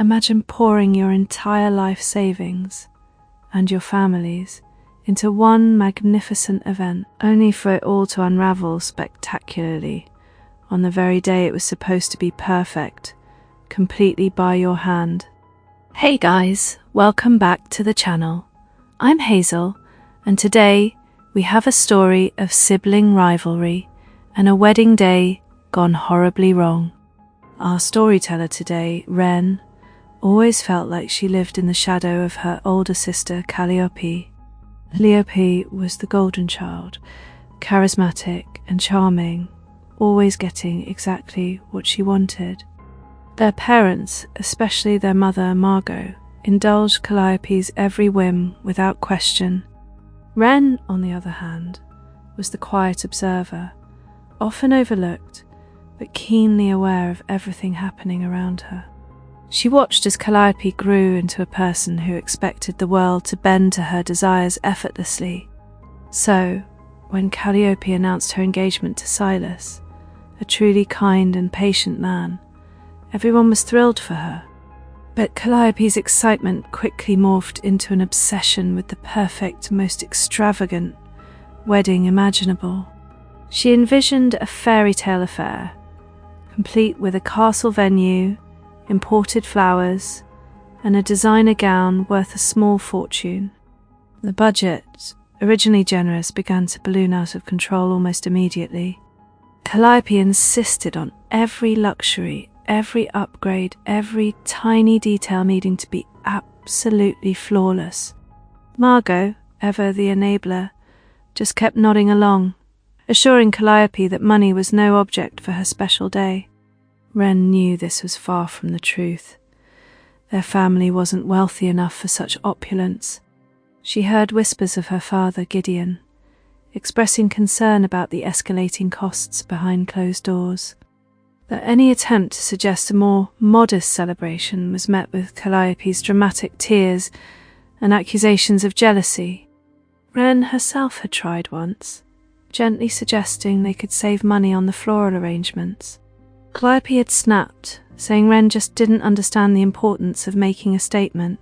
Imagine pouring your entire life savings and your family's into one magnificent event, only for it all to unravel spectacularly on the very day it was supposed to be perfect, completely by your hand. Hey guys, welcome back to the channel. I'm Hazel, and today we have a story of sibling rivalry and a wedding day gone horribly wrong. Our storyteller today, Wren, always felt like she lived in the shadow of her older sister, Calliope. Calliope was the golden child, charismatic and charming, always getting exactly what she wanted. Their parents, especially their mother Margot, indulged Calliope's every whim without question. Wren, on the other hand, was the quiet observer, often overlooked, but keenly aware of everything happening around her. She watched as Calliope grew into a person who expected the world to bend to her desires effortlessly. So, when Calliope announced her engagement to Silas, a truly kind and patient man, everyone was thrilled for her. But Calliope's excitement quickly morphed into an obsession with the perfect, most extravagant wedding imaginable. She envisioned a fairytale affair, complete with a castle venue, imported flowers, and a designer gown worth a small fortune. The budget, originally generous, began to balloon out of control almost immediately. Calliope insisted on every luxury, every upgrade, every tiny detail needing to be absolutely flawless. Margot, ever the enabler, just kept nodding along, assuring Calliope that money was no object for her special day. Wren knew this was far from the truth. Their family wasn't wealthy enough for such opulence. She heard whispers of her father, Gideon, expressing concern about the escalating costs behind closed doors. That any attempt to suggest a more modest celebration was met with Calliope's dramatic tears and accusations of jealousy. Wren herself had tried once, gently suggesting they could save money on the floral arrangements. Calliope had snapped, saying Wren just didn't understand the importance of making a statement.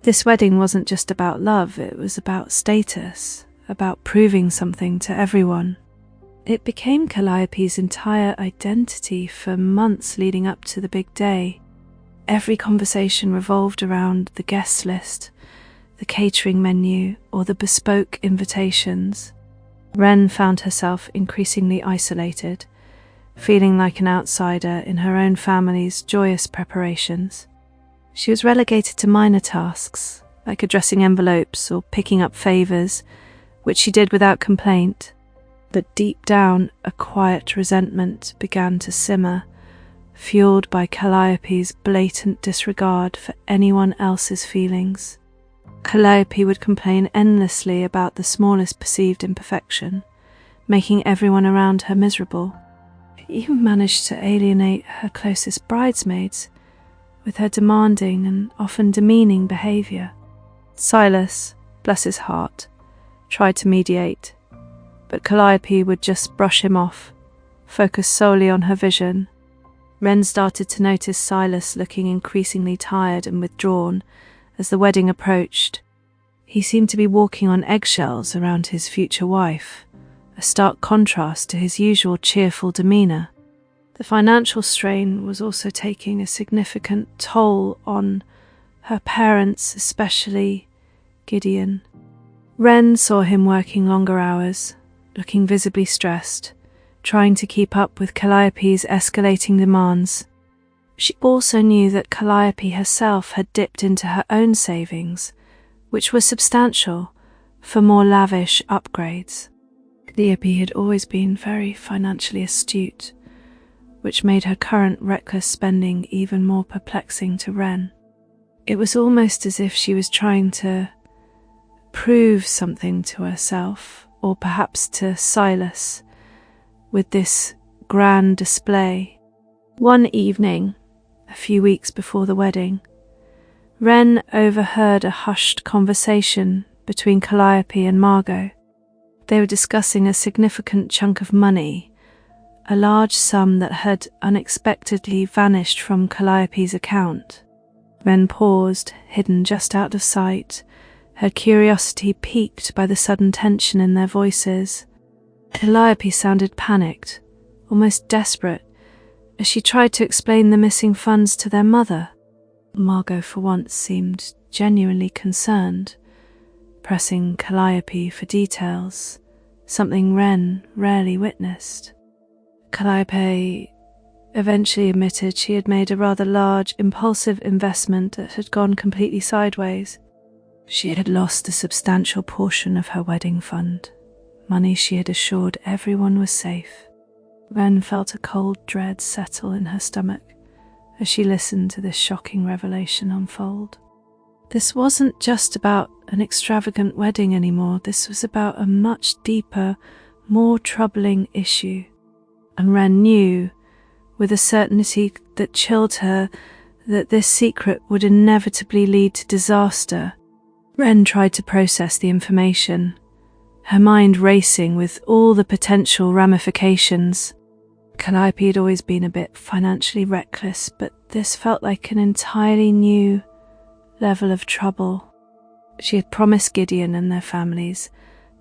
This wedding wasn't just about love, it was about status, about proving something to everyone. It became Calliope's entire identity for months leading up to the big day. Every conversation revolved around the guest list, the catering menu, or the bespoke invitations. Wren found herself increasingly isolated, feeling like an outsider in her own family's joyous preparations. She was relegated to minor tasks, like addressing envelopes or picking up favours, which she did without complaint. But deep down, a quiet resentment began to simmer, fueled by Calliope's blatant disregard for anyone else's feelings. Calliope would complain endlessly about the smallest perceived imperfection, making everyone around her miserable. She even managed to alienate her closest bridesmaids with her demanding and often demeaning behaviour. Silas, bless his heart, tried to mediate, but Calliope would just brush him off, focus solely on her vision. Wren started to notice Silas looking increasingly tired and withdrawn as the wedding approached. He seemed to be walking on eggshells around his future wife, a stark contrast to his usual cheerful demeanour. The financial strain was also taking a significant toll on her parents, especially Gideon. Wren saw him working longer hours, looking visibly stressed, trying to keep up with Calliope's escalating demands. She also knew that Calliope herself had dipped into her own savings, which were substantial, for more lavish upgrades. Calliope had always been very financially astute, which made her current reckless spending even more perplexing to Wren. It was almost as if she was trying to prove something to herself, or perhaps to Silas, with this grand display. One evening, a few weeks before the wedding, Wren overheard a hushed conversation between Calliope and Margot. They were discussing a significant chunk of money, a large sum that had unexpectedly vanished from Calliope's account. Wren paused, hidden just out of sight, her curiosity piqued by the sudden tension in their voices. Calliope sounded panicked, almost desperate, as she tried to explain the missing funds to their mother. Margot for once seemed genuinely concerned, pressing Calliope for details, something Wren rarely witnessed. Calliope eventually admitted she had made a rather large, impulsive investment that had gone completely sideways. She had lost a substantial portion of her wedding fund, money she had assured everyone was safe. Wren felt a cold dread settle in her stomach as she listened to this shocking revelation unfold. This wasn't just about an extravagant wedding anymore. This was about a much deeper, more troubling issue. And Wren knew, with a certainty that chilled her, that this secret would inevitably lead to disaster. Wren tried to process the information, her mind racing with all the potential ramifications. Calliope had always been a bit financially reckless, but this felt like an entirely new level of trouble. She had promised Gideon and their families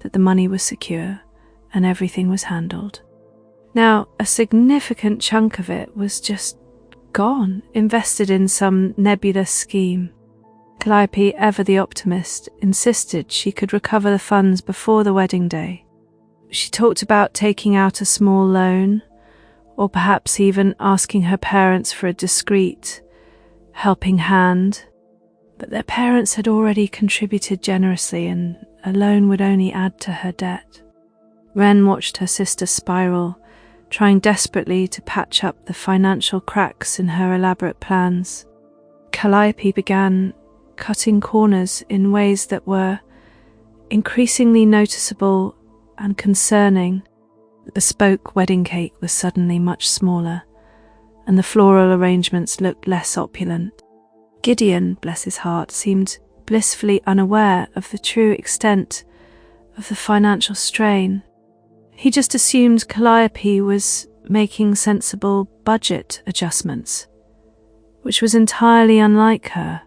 that the money was secure and everything was handled. Now, a significant chunk of it was just gone, invested in some nebulous scheme. Calliope, ever the optimist, insisted she could recover the funds before the wedding day. She talked about taking out a small loan, or perhaps even asking her parents for a discreet helping hand. But their parents had already contributed generously, and a loan would only add to her debt. Wren watched her sister spiral, trying desperately to patch up the financial cracks in her elaborate plans. Calliope began cutting corners in ways that were increasingly noticeable and concerning. The bespoke wedding cake was suddenly much smaller, and the floral arrangements looked less opulent. Gideon, bless his heart, seemed blissfully unaware of the true extent of the financial strain. He just assumed Calliope was making sensible budget adjustments, which was entirely unlike her.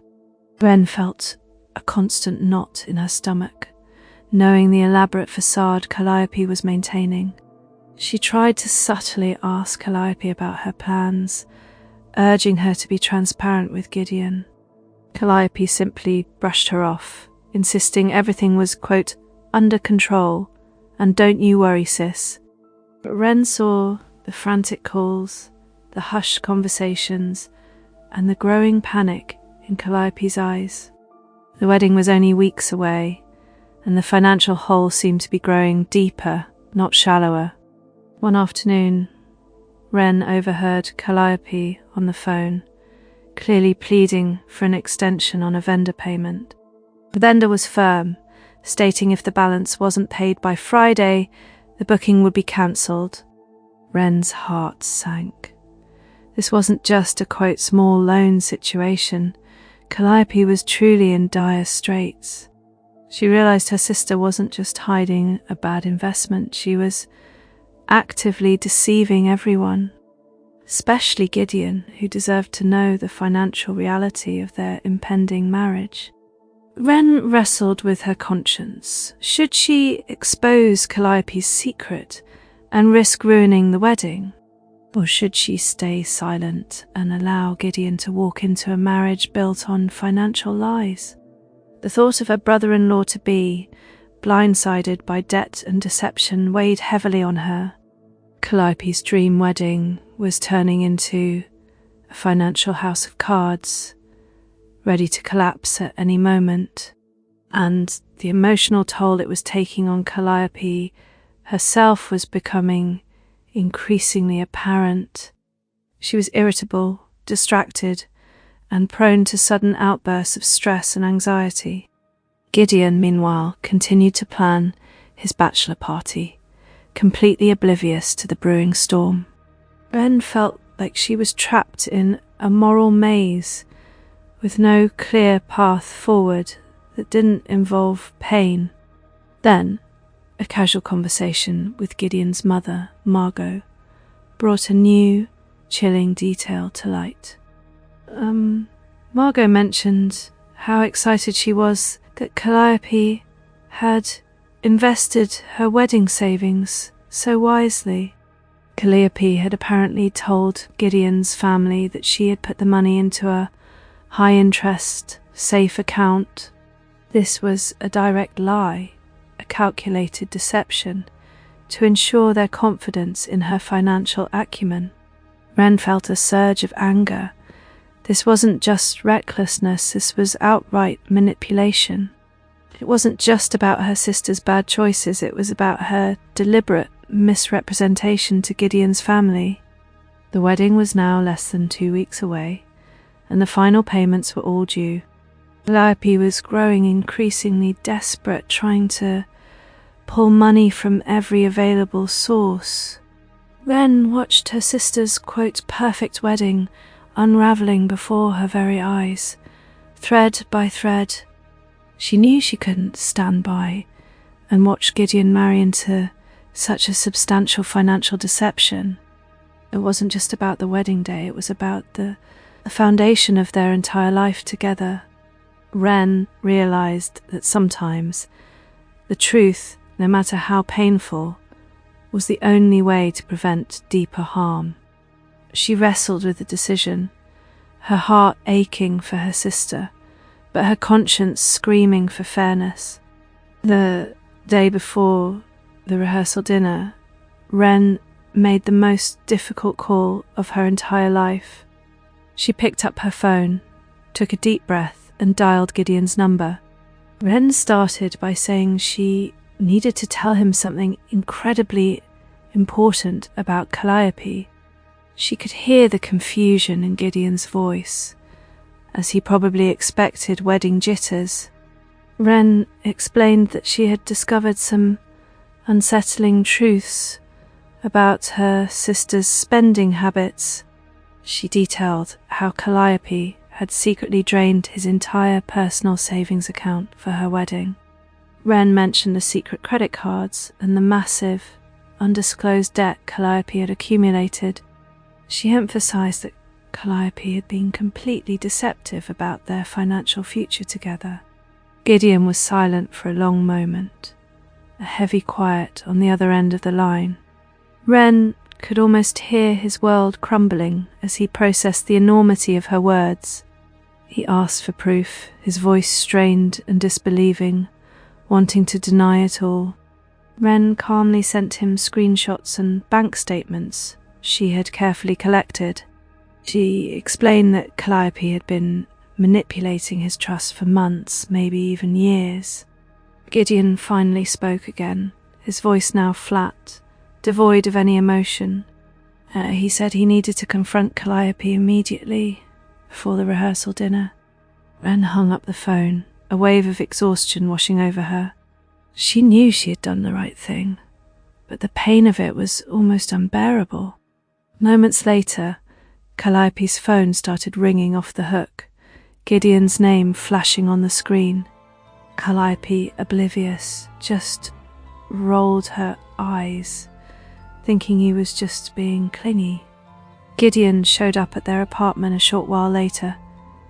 Wren felt a constant knot in her stomach, knowing the elaborate facade Calliope was maintaining. She tried to subtly ask Calliope about her plans, urging her to be transparent with Gideon. Calliope simply brushed her off, insisting everything was, quote, under control, and don't you worry, sis. But Wren saw the frantic calls, the hushed conversations, and the growing panic in Calliope's eyes. The wedding was only weeks away, and the financial hole seemed to be growing deeper, not shallower. One afternoon, Wren overheard Calliope on the phone, clearly pleading for an extension on a vendor payment. The vendor was firm, stating if the balance wasn't paid by Friday, the booking would be cancelled. Wren's heart sank. This wasn't just a, quote, small loan situation. Calliope was truly in dire straits. She realized her sister wasn't just hiding a bad investment, she was actively deceiving everyone, especially Gideon, who deserved to know the financial reality of their impending marriage. Wren wrestled with her conscience. Should she expose Calliope's secret and risk ruining the wedding? Or should she stay silent and allow Gideon to walk into a marriage built on financial lies? The thought of her brother-in-law-to-be, blindsided by debt and deception, weighed heavily on her. Calliope's dream wedding was turning into a financial house of cards, ready to collapse at any moment, and the emotional toll it was taking on Calliope herself was becoming increasingly apparent. She was irritable, distracted, and prone to sudden outbursts of stress and anxiety. Gideon, meanwhile, continued to plan his bachelor party, completely oblivious to the brewing storm. Wren felt like she was trapped in a moral maze with no clear path forward that didn't involve pain. Then, a casual conversation with Gideon's mother, Margot, brought a new, chilling detail to light. Margot mentioned how excited she was that Calliope had invested her wedding savings so wisely. Calliope had apparently told Gideon's family that she had put the money into a high-interest, safe account. This was a direct lie, a calculated deception, to ensure their confidence in her financial acumen. Wren felt a surge of anger. This wasn't just recklessness, this was outright manipulation. It wasn't just about her sister's bad choices, it was about her deliberate misrepresentation to Gideon's family. The wedding was now less than 2 weeks away, and the final payments were all due. Calliope was growing increasingly desperate, trying to pull money from every available source. Wren watched her sister's, quote, perfect wedding unraveling before her very eyes, thread by thread. She knew she couldn't stand by and watch Gideon marry into such a substantial financial deception. It wasn't just about the wedding day, it was about the foundation of their entire life together. Wren realized that sometimes the truth, no matter how painful, was the only way to prevent deeper harm. She wrestled with the decision, her heart aching for her sister, but her conscience screaming for fairness. The day before the rehearsal dinner, Wren made the most difficult call of her entire life. She picked up her phone, took a deep breath, and dialed Gideon's number. Wren started by saying she needed to tell him something incredibly important about Calliope. She could hear the confusion in Gideon's voice, as he probably expected wedding jitters. Wren explained that she had discovered some unsettling truths about her sister's spending habits. She detailed how Calliope had secretly drained his entire personal savings account for her wedding. Wren mentioned the secret credit cards and the massive, undisclosed debt Calliope had accumulated. She emphasized that Calliope had been completely deceptive about their financial future together. Gideon was silent for a long moment, a heavy quiet on the other end of the line. Wren could almost hear his world crumbling as he processed the enormity of her words. He asked for proof, his voice strained and disbelieving, wanting to deny it all. Wren calmly sent him screenshots and bank statements she had carefully collected. She explained that Calliope had been manipulating his trust for months, maybe even years. Gideon finally spoke again, his voice now flat, devoid of any emotion. He said he needed to confront Calliope immediately, before the rehearsal dinner. Wren hung up the phone, a wave of exhaustion washing over her. She knew she had done the right thing, but the pain of it was almost unbearable. Moments later, Calliope's phone started ringing off the hook, Gideon's name flashing on the screen. Calliope, oblivious, just rolled her eyes, thinking he was just being clingy. Gideon showed up at their apartment a short while later,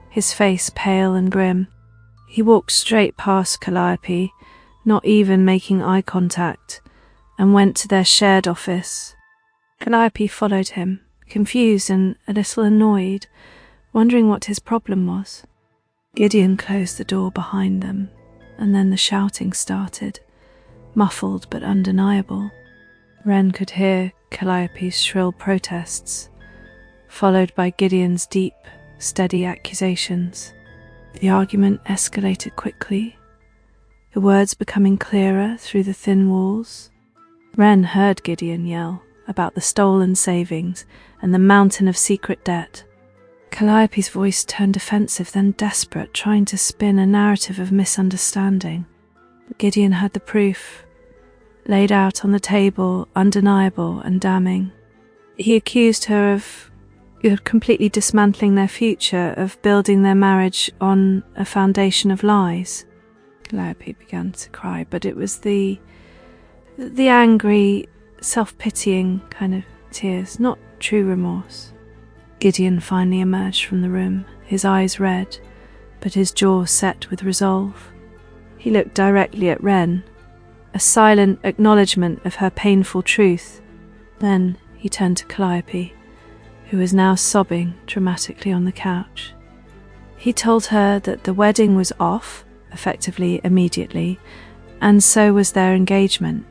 his face pale and grim. He walked straight past Calliope, not even making eye contact, and went to their shared office. Calliope followed him, confused and a little annoyed, wondering what his problem was. Gideon closed the door behind them, and then the shouting started, muffled but undeniable. Wren could hear Calliope's shrill protests, followed by Gideon's deep, steady accusations. The argument escalated quickly, the words becoming clearer through the thin walls. Wren heard Gideon yell about the stolen savings and the mountain of secret debt. Calliope's voice turned defensive, then desperate, trying to spin a narrative of misunderstanding. Gideon had the proof, laid out on the table, undeniable and damning. He accused her of completely dismantling their future, of building their marriage on a foundation of lies. Calliope began to cry, but it was the angry, self-pitying kind of tears, not true remorse. Gideon finally emerged from the room, his eyes red, but his jaw set with resolve. He looked directly at Wren, a silent acknowledgement of her painful truth. Then he turned to Calliope, who was now sobbing dramatically on the couch. He told her that the wedding was off, effectively immediately, and so was their engagement.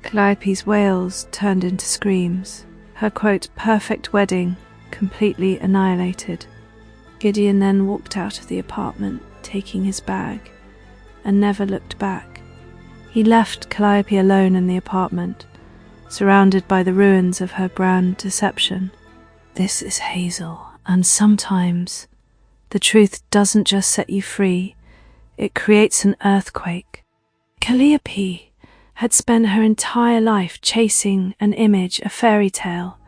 Calliope's wails turned into screams, her quote, perfect wedding completely annihilated. Gideon then walked out of the apartment, taking his bag, and never looked back. He left Calliope alone in the apartment, surrounded by the ruins of her grand deception. This is Hazel, and sometimes the truth doesn't just set you free, it creates an earthquake. Calliope had spent her entire life chasing an image, a fairy tale,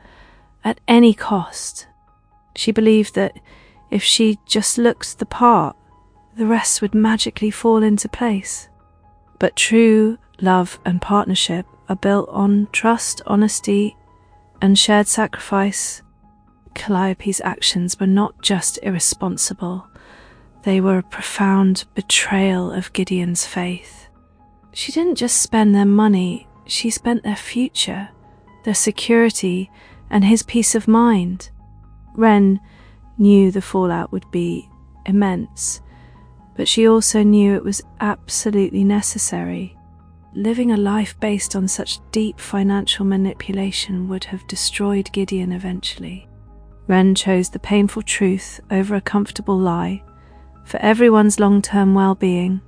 at any cost. She believed that if she just looked the part, the rest would magically fall into place. But true love and partnership are built on trust, honesty, and shared sacrifice. Calliope's actions were not just irresponsible, they were a profound betrayal of Gideon's faith. She didn't just spend their money, she spent their future, their security, and his peace of mind. Wren knew the fallout would be immense, but she also knew it was absolutely necessary. Living a life based on such deep financial manipulation would have destroyed Gideon eventually. Wren chose the painful truth over a comfortable lie for everyone's long-term well-being.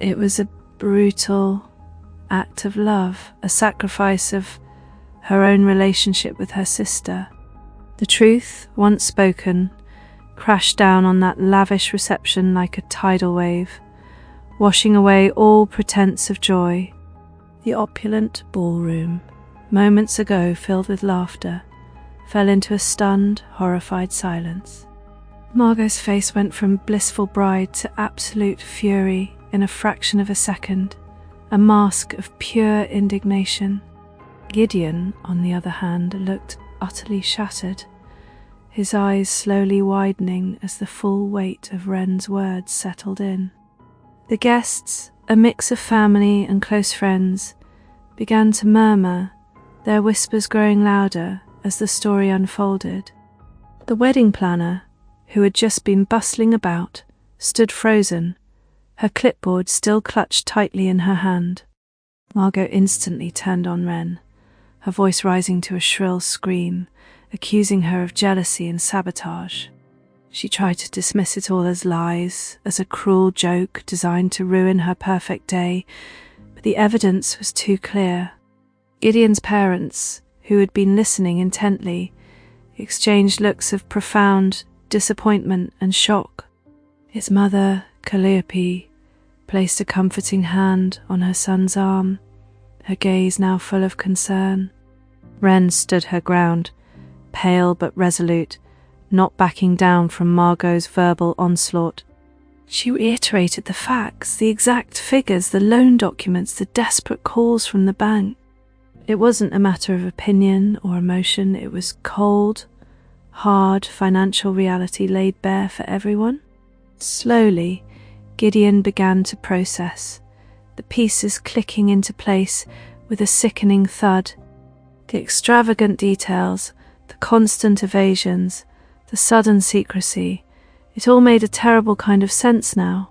It was a brutal act of love, a sacrifice of her own relationship with her sister. The truth, once spoken, crashed down on that lavish reception like a tidal wave, washing away all pretense of joy. The opulent ballroom, moments ago filled with laughter, fell into a stunned, horrified silence. Margot's face went from blissful bride to absolute fury in a fraction of a second, a mask of pure indignation. Gideon, on the other hand, looked utterly shattered, his eyes slowly widening as the full weight of Wren's words settled in. The guests, a mix of family and close friends, began to murmur, their whispers growing louder as the story unfolded. The wedding planner, who had just been bustling about, stood frozen, her clipboard still clutched tightly in her hand. Margot instantly turned on Wren, her voice rising to a shrill scream, accusing her of jealousy and sabotage. She tried to dismiss it all as lies, as a cruel joke designed to ruin her perfect day, but the evidence was too clear. Gideon's parents, who had been listening intently, exchanged looks of profound disappointment and shock. His mother, Calliope, placed a comforting hand on her son's arm, her gaze now full of concern. Wren stood her ground, pale but resolute, not backing down from Margot's verbal onslaught. She reiterated the facts, the exact figures, the loan documents, the desperate calls from the bank. It wasn't a matter of opinion or emotion, it was cold, hard financial reality laid bare for everyone. Slowly, Gideon began to process, the pieces clicking into place with a sickening thud. The extravagant details, the constant evasions, the sudden secrecy, it all made a terrible kind of sense now.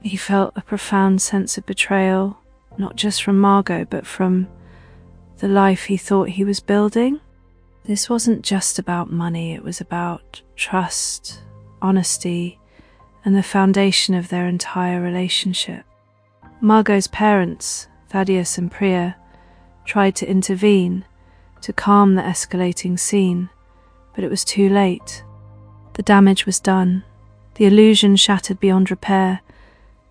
He felt a profound sense of betrayal, not just from Margot, but from the life he thought he was building. This wasn't just about money, it was about trust, honesty, and the foundation of their entire relationship. Margot's parents, Thaddeus and Priya, tried to intervene, to calm the escalating scene, but it was too late. The damage was done, the illusion shattered beyond repair,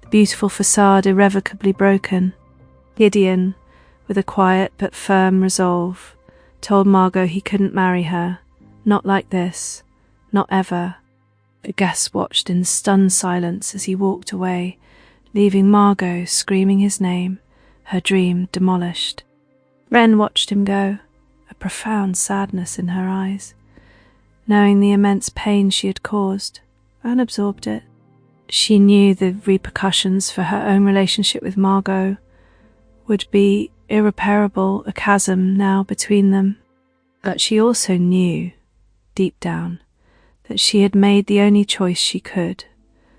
the beautiful facade irrevocably broken. Gideon, with a quiet but firm resolve, told Margot he couldn't marry her, not like this, not ever. The guests watched in stunned silence as he walked away, leaving Margot screaming his name, her dream demolished. Wren watched him go, a profound sadness in her eyes, knowing the immense pain she had caused. and absorbed it. She knew the repercussions for her own relationship with Margot would be irreparable, a chasm now between them. But she also knew, deep down, that she had made the only choice she could,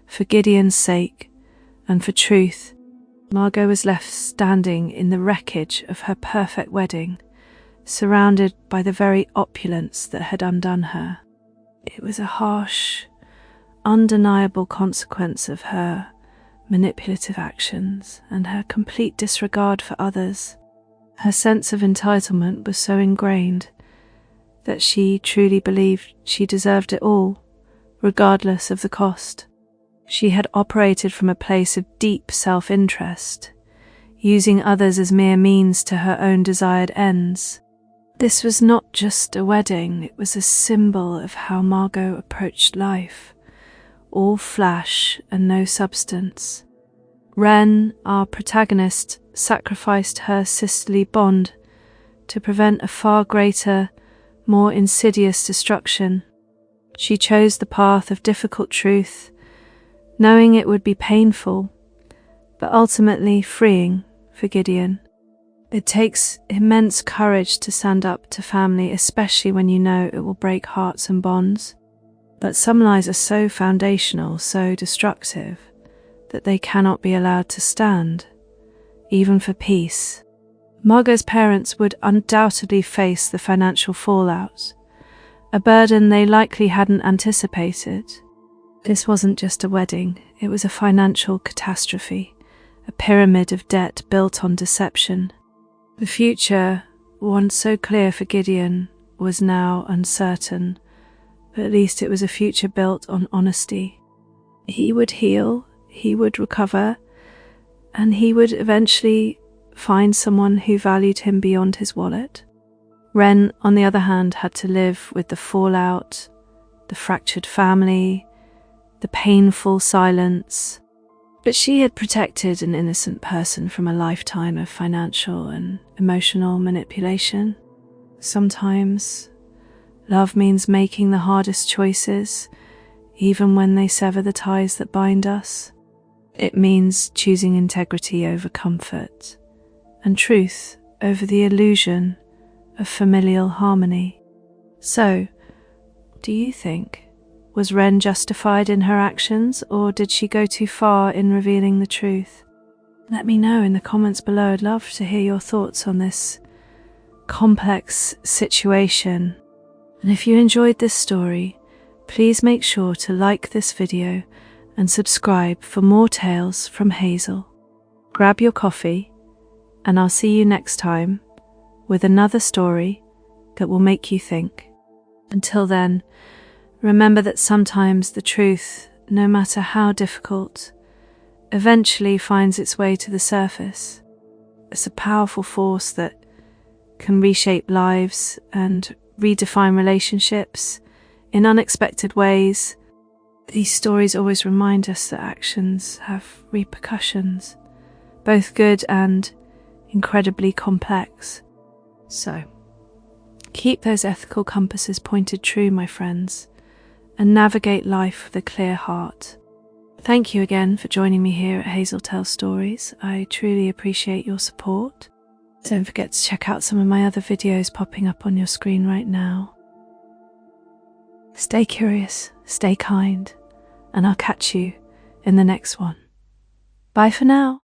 for Gideon's sake and for truth. Margot was left standing in the wreckage of her perfect wedding, surrounded by the very opulence that had undone her. It was a harsh, undeniable consequence of her manipulative actions and her complete disregard for others. Her sense of entitlement was so ingrained that she truly believed she deserved it all, regardless of the cost. She had operated from a place of deep self-interest, using others as mere means to her own desired ends. This was not just a wedding, it was a symbol of how Margot approached life, all flash and no substance. Wren, our protagonist, sacrificed her sisterly bond to prevent a far greater, more insidious destruction. She chose the path of difficult truth, knowing it would be painful, but ultimately freeing for Gideon. It takes immense courage to stand up to family, especially when you know it will break hearts and bonds. But some lies are so foundational, so destructive, that they cannot be allowed to stand, even for peace. Margot's parents would undoubtedly face the financial fallout, a burden they likely hadn't anticipated. This wasn't just a wedding, it was a financial catastrophe, a pyramid of debt built on deception. The future, once so clear for Gideon, was now uncertain, but at least it was a future built on honesty. He would heal, he would recover, and he would eventually find someone who valued him beyond his wallet. Wren, on the other hand, had to live with the fallout, the fractured family, the painful silence. But she had protected an innocent person from a lifetime of financial and emotional manipulation. Sometimes love means making the hardest choices, even when they sever the ties that bind us. It means choosing integrity over comfort, and truth over the illusion of familial harmony. So, do you think, was Wren justified in her actions, or did she go too far in revealing the truth? Let me know in the comments below. I'd love to hear your thoughts on this complex situation. And if you enjoyed this story, please make sure to like this video and subscribe for more tales from Hazel. Grab your coffee, and I'll see you next time with another story that will make you think. Until then, remember that sometimes the truth, no matter how difficult, eventually finds its way to the surface. It's a powerful force that can reshape lives and redefine relationships in unexpected ways. These stories always remind us that actions have repercussions, both good and incredibly complex. So, keep those ethical compasses pointed true, my friends, and navigate life with a clear heart. Thank you again for joining me here at Hazel Tells Stories. I truly appreciate your support. Don't forget to check out some of my other videos popping up on your screen right now. Stay curious, stay kind, and I'll catch you in the next one. Bye for now.